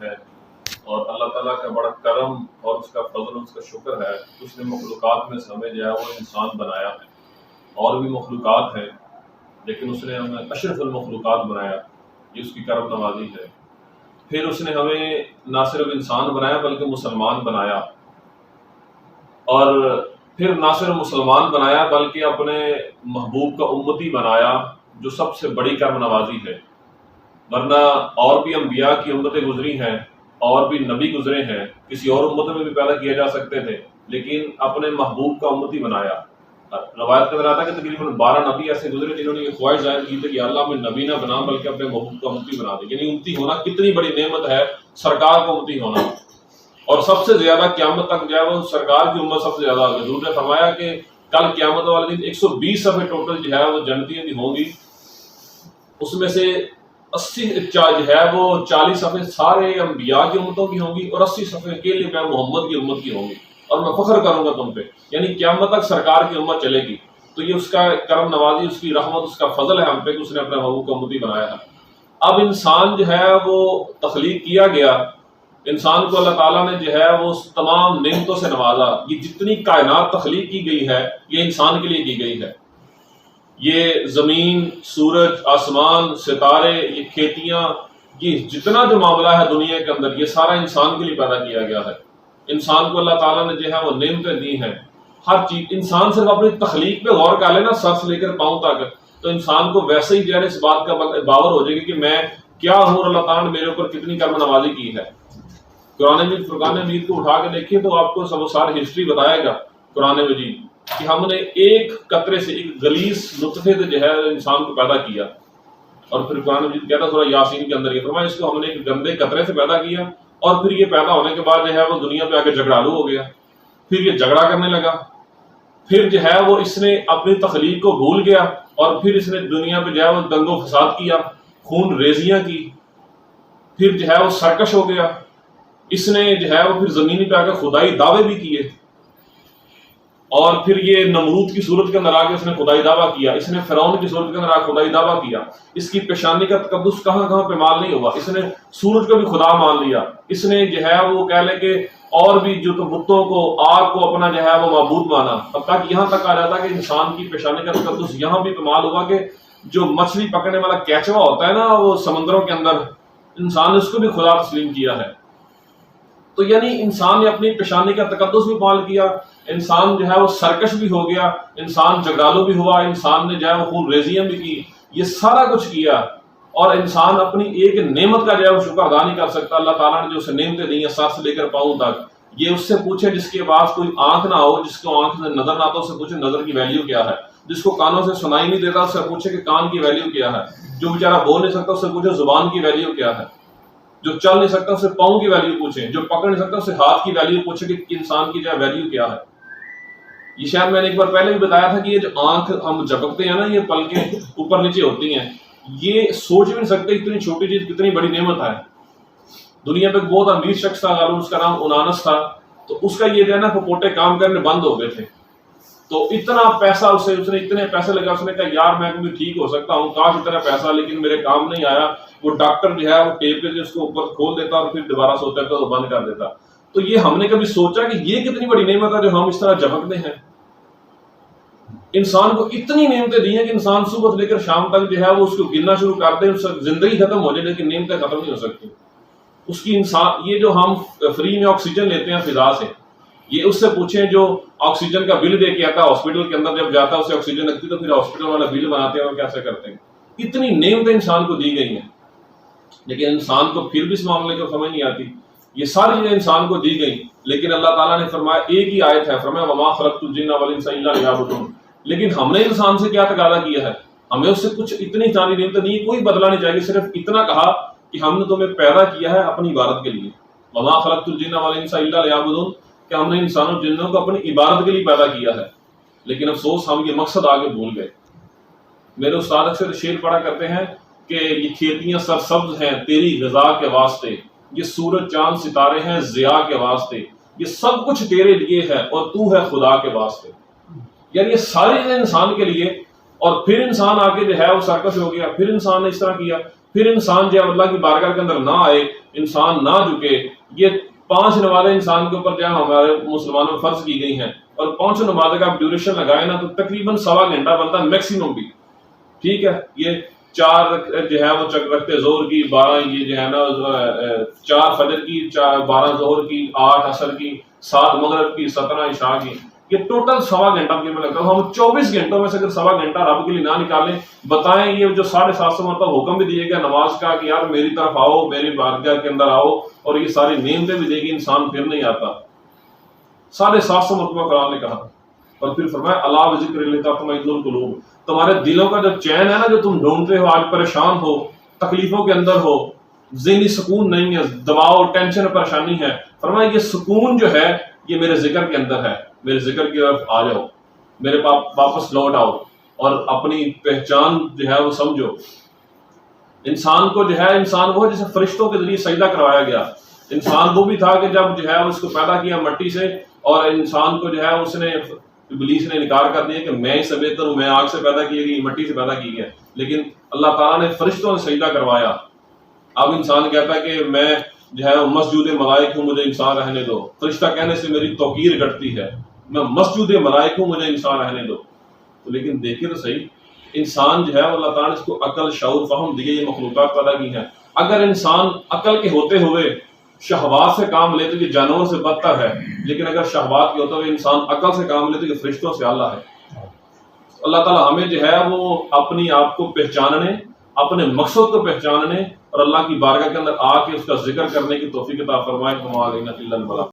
ہے اور اللہ تعالیٰ کا بڑا کرم اور اس کا فضل، اس کا شکر ہے، اس نے مخلوقات میں سے ہمیں جو ہے وہ انسان بنایا ہے۔ اور بھی مخلوقات ہیں لیکن اس نے ہمیں اشرف المخلوقات بنایا، یہ اس کی کرم نوازی ہے۔ پھر اس نے ہمیں نہ صرف انسان بنایا بلکہ مسلمان بنایا، اور پھر نہ صرف مسلمان بنایا بلکہ اپنے محبوب کا امتی بنایا، جو سب سے بڑی کرم نوازی ہے۔ ورنہ اور بھی انبیاء کی امتیں گزری ہیں، اور بھی نبی گزرے ہیں، کسی اور امت میں بھی پیدا کیے جا سکتے تھے، لیکن اپنے محبوب کا امتی بنایا۔ روایت کا آتا ہے کہ تقریباً 12 نبی ایسے گزرے جنہوں نے یہ خواہش ظاہر کی تھی کہ اللہ ہمیں نبی نہ بنا بلکہ اپنے محبوب کا امتی بنا دے۔ یعنی امتی ہونا کتنی بڑی نعمت ہے، سرکار کا امتی ہونا، اور سب سے زیادہ قیامت تک جو ہے وہ سرکار کی امت سب سے زیادہ ہوگی۔ حضور نے فرمایا کہ کل قیامت والے دن 120 صفحے ٹوٹل جو ہے وہ جنتیوں کی ہوں گی، اس میں سے 80 جو ہے وہ 40 صفحے سارے انبیاء کی امتوں کی ہوں گی، اور 80 صفحے کے لیے میں محمد کی امت کی ہوں گی، اور میں فخر کروں گا تم پہ۔ یعنی قیامت تک سرکار کی امت چلے گی۔ تو یہ اس کا کرم نوازی، اس کی رحمت، اس کا فضل ہے ہم پہ کہ اس نے اپنے محبوب کا امتی بنایا ہے۔ اب انسان جو ہے وہ تخلیق کیا گیا، انسان کو اللہ تعالیٰ نے جو ہے وہ تمام نعمتوں سے نوازا۔ یہ جتنی کائنات تخلیق کی گئی ہے یہ انسان کے لیے کی گئی ہے۔ یہ زمین، سورج، آسمان، ستارے، یہ کھیتیاں، یہ جتنا جو معاملہ ہے دنیا کے اندر، یہ سارا انسان کے لیے پیدا کیا گیا ہے۔ انسان کو اللہ تعالیٰ نے جو ہے وہ نعمتیں دی ہیں، ہر چیز۔ انسان صرف اپنی تخلیق پہ غور کر لے نا، سر سے لے کر پاؤں تک، تو انسان کو ویسے ہی جو ہے اس بات کا باور ہو جائے گا کہ میں کیا ہوں اور اللہ تعالیٰ نے میرے اوپر کتنی کرم نوازی کی ہے۔ قرآن مجید، فرقان مجید کو اٹھا کے دیکھیے تو آپ کو سب ساری ہسٹری بتائے گا قرآن مجید کہ ہم نے ایک قطرے سے، ایک غلیظ نطفے سے جو ہے انسان کو پیدا کیا، اور پھر قرآن مجید کہتا ہے سورہ یاسین کے اندر، یہ فرمایا اس کو ہم نے ایک گندے قطرے سے پیدا کیا، اور پھر یہ پیدا ہونے کے بعد جو ہے وہ دنیا پہ آ کے جھگڑالو ہو گیا، پھر یہ جھگڑا کرنے لگا، پھر جو ہے وہ اس نے اپنی تخلیق کو بھول گیا، اور پھر اس نے دنیا پہ جو ہے وہ دنگ و فساد کیا، خون ریزیاں کی، پھر جو ہے وہ سرکش ہو گیا، اس نے جو ہے وہ پھر زمین پہ آ کے خدائی دعوے بھی کیے، اور پھر یہ نمرود کی صورت کے اندر آ کے اس نے خدائی دعویٰ کیا، اس نے فرعون کی صورت کے اندر آ کے خدائی دعویٰ کیا۔ اس کی پیشانی کا تقدس کہاں کہاں پہ مال نہیں ہوا، اس نے سورج کو بھی خدا مان لیا، اس نے جو ہے وہ کہہ لے کہ اور بھی جو تو بتوں کو، آگ کو اپنا جو ہے وہ معبود مانا، اب تک یہاں تک آ جاتا کہ انسان کی پیشانی کا تقدس یہاں بھی پامال ہوا کہ جو مچھلی پکڑنے والا کیچوا ہوتا ہے نا وہ سمندروں کے اندر، انسان نے اس کو بھی خدا تسلیم کیا ہے۔ تو یعنی انسان نے اپنی پیشانی کا تقدس بھی پال کیا، انسان جو ہے وہ سرکش بھی ہو گیا، انسان جگالو بھی ہوا، انسان نے جو ہے وہ خون ریزیاں بھی کی، یہ سارا کچھ کیا، اور انسان اپنی ایک نعمت کا جو ہے وہ شکر ادا نہیں کر سکتا۔ اللہ تعالیٰ نے جو اسے نعمتیں دی ہیں سر سے لے کر پاؤں تک، یہ اس سے پوچھے جس کے پاس کوئی آنکھ نہ ہو، جس کو آنکھ سے نظر نہ آتا اس سے پوچھے نظر کی ویلیو کیا ہے، جس کو کانوں سے سنائی نہیں دیتا اس سے پوچھے کہ کان کی ویلیو کیا ہے، جو بیچارہ بول نہیں سکتا اس سے پوچھے زبان کی ویلیو کیا ہے، جو چل نہیں سکتا اسے پاؤں کی ویلیو پوچھیں، جو پکڑ نہیں سکتا اسے ہاتھ کی ویلیو پوچھے کہ انسان کی جو ہے ویلیو کیا ہے۔ یہ شاید میں نے ایک بار پہلے بھی بتایا تھا کہ یہ جو آنکھ ہم جھپکتے ہیں نا، یہ پلکیں اوپر نیچے ہوتی ہیں، یہ سوچ بھی نہیں سکتے اتنی چھوٹی چیز کتنی بڑی نعمت ہے۔ دنیا پہ ایک بہت امیر شخص تھا، غالباً اس کا نام اونانس تھا، تو اس کا یہ جو ہے نا پپوٹے کام کرنے بند ہو گئے تھے، تو اتنا پیسہ اس نے اتنے پیسے لگا، اس نے کہا یار میں بھی ٹھیک ہو سکتا ہوں، کاش اتنا پیسہ، لیکن میرے کام نہیں آیا۔ وہ ڈاکٹر جو ہے وہ ٹیپ کے اس کو اوپر کھول دیتا اور پھر دوبارہ سوتا ہے تو بند کر دیتا۔ تو یہ ہم نے کبھی سوچا کہ یہ کتنی بڑی نعمت ہے جو ہم اس طرح جھپکتے ہیں؟ انسان کو اتنی نعمتیں دی ہیں کہ انسان صبح سے لے کر شام تک جو ہے وہ اس کو گننا شروع کرتے ہیں، زندگی ختم ہو جائے لیکن نعمتیں ختم نہیں ہو سکتی۔ اس کی انسان، یہ جو ہم فری میں آکسیجن لیتے ہیں فضا سے، یہ اس سے پوچھیں جو آکسیجن کا بل دے کے آتا ہے ہاسپٹل کے اندر، جب جاتا ہے اسے آکسیجن لگتی تو پھر ہاسپٹل والا بل بناتے ہیں اور کیسے کرتے ہیں۔ اتنی نعمتیں انسان کو دی گئی ہیں، لیکن انسان کو پھر بھی اس معاملے کو سمجھ نہیں آتی۔ یہ ساری چیزیں انسان کو دی گئی، لیکن اللہ تعالیٰ نے فرمایا، ایک ہی آیت ہے، فرمایا وما خلقت الجن والانس الا لیعبدون، لیکن ہم نے انسان سے کیا تقاضا کیا ہے؟ ہمیں اس سے کچھ اتنی ساری نعمتیں نہیں، کوئی بدلہ نہیں چاہیے، صرف اتنا کہا کہ ہم نے تمہیں پیدا کیا ہے اپنی عبادت کے لیے، وما خلقت الجن والانس الا لیعبدون، کہ ہم نے انسانوں جنوں کو اپنی عبادت کے لیے پیدا کیا ہے، لیکن افسوس ہم یہ مقصد آگے بھول گئے۔ میرے استاد اکثر شعر پڑھا کرتے ہیں کہ یہ کھیتیاں سرسبز ہیں تیری غذا کے واسطے، یہ سورج چاند ستارے ہیں ضیاء کے واسطے، یہ سب کچھ تیرے لیے ہے اور تو ہے خدا کے واسطے۔ یعنی یہ ساری چیزیں انسان کے لیے، اور پھر انسان آ کے جو ہے وہ سرکش ہو گیا، پھر انسان نے اس طرح کیا پھر انسان جو ہے اللہ کی بارگاہ کے اندر نہ آئے، انسان نہ جھکے. یہ 5 نمازیں انسان کے اوپر جو ہے ہمارے مسلمانوں میں فرض کی گئی ہیں، اور 5 نمازیں کا آپ ڈیوریشن لگائے نا تو تقریباً 1.25 گھنٹہ بنتا ہے میکسیمم بھی. ٹھیک ہے، یہ 4 جو ہے وہ چک رکھتے زور کی، 12 یہ جو ہے نا 4 فجر کی، 12 ظہر کی، 8 عصر کی، 7 مغرب کی، 17 عشاء کی، یہ ٹوٹل 1.25 گھنٹہ تقریباً لگتا ہے. ہم 24 گھنٹوں میں سے اگر 1.25 گھنٹہ رب کے لیے نہ نکالیں، بتائیں یہ جو 750 مرتبہ حکم بھی دیے گا نماز کا کہ یار میری طرف آؤ، میری بارگاہ کے اندر آؤ، اور یہ ساری نعمتیں بھی دے گی، انسان پھر نہیں آتا. 750 مرتبہ قرآن نے کہا، اور پھر فرمایا الا بذکر اللہ تطمئن القلوب. تمہارے دلوں کا جو چین ہے نا، جو تم ڈھونڈتے ہو، آج پریشان ہو، تکلیفوں کے اندر ہو، ذہنی سکون نہیں ہے، دباؤ، ٹینشن، پریشانی ہے، فرمایا یہ سکون جو ہے یہ میرے ذکر کے اندر ہے. میرے ذکر کی طرف آ جاؤ، میرے پاس واپس لوٹ آؤ، اور اپنی پہچان جو ہے وہ سمجھو. انسان کو جو ہے، انسان وہ جسے فرشتوں کے ذریعے سجدہ کروایا گیا. انسان وہ بھی تھا کہ جب جو ہے اس کو پیدا کیا مٹی سے، اور انسان کو جو ہے اس نے ابلیس نے انکار کر دیا کہ میں ہی سے بہتر ہوں، میں آگ سے پیدا کی گئی، مٹی سے پیدا کی گیا. لیکن اللہ تعالیٰ نے فرشتوں سے سجدہ کروایا. اب انسان کہتا ہے کہ میں جو ہے مسجود ملائک ہوں، مجھے انسان رہنے دو. فرشتہ کہنے سے میری توقیر گھٹتی ہے، میں مسجود ملائک ہوں، مجھے انسان رہنے دو. تو لیکن دیکھیے تو صحیح، انسان جو ہے اللہ تعالیٰ نے اس کو عقل، شعور، فہم دیے، یہ مخلوقات پیدا کی ہیں. اگر انسان عقل کے ہوتے ہوئے شہوات سے کام لے تو یہ جانوروں سے بدتر ہے، لیکن اگر شہوات کے ہوتے ہوئے انسان عقل سے کام لے تو یہ فرشتوں سے اعلیٰ ہے. اللہ تعالیٰ ہمیں جو ہے وہ اپنی آپ کو پہچاننے، اپنے مقصد کو پہچاننے، اور اللہ کی بارگاہ کے اندر آ کے اس کا ذکر کرنے کی توفیق عطا فرمائے.